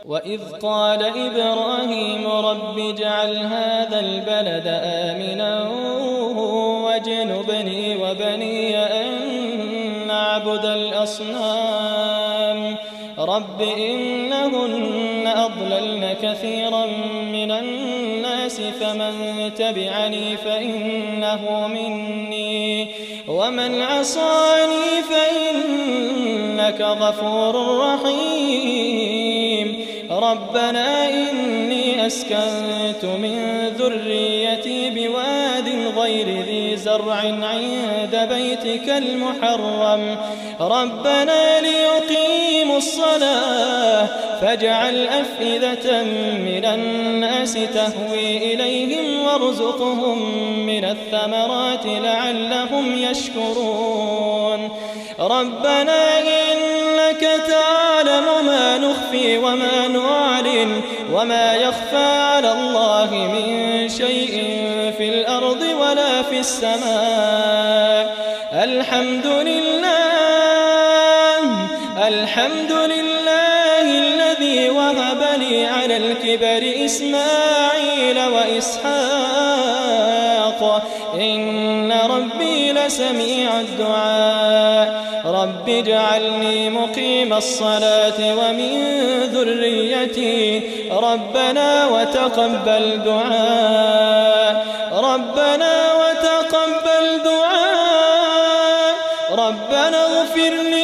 وإذ قال إبراهيم رب اجعل هذا البلد آمنا واجنبني وبني أن نعبد الأصنام رب إنهن أضللن كثيرا من الناس فمن تبعني فإنه مني ومن عصاني فإنك غفور رحيم ربنا إني أسكنت من ذريتي بواد غير ذي زرع عند بيتك المحرم ربنا ليقيموا الصلاة فاجعل أفئدة من الناس تهوي إليهم وارزقهم من الثمرات لعلهم يشكرون ربنا إنك تعلم ما نخفي وما نعلن وما يخفى على الله من شيء في الأرض ولا في السماء الحمد لله الذي وهب لي على الكبر إسماعيل وإسحاق إن ربي لسميع الدعاء رب اجعلني مقيم الصلاة ومن ذريتي ربنا وتقبل دعاء ربنا اغفر لي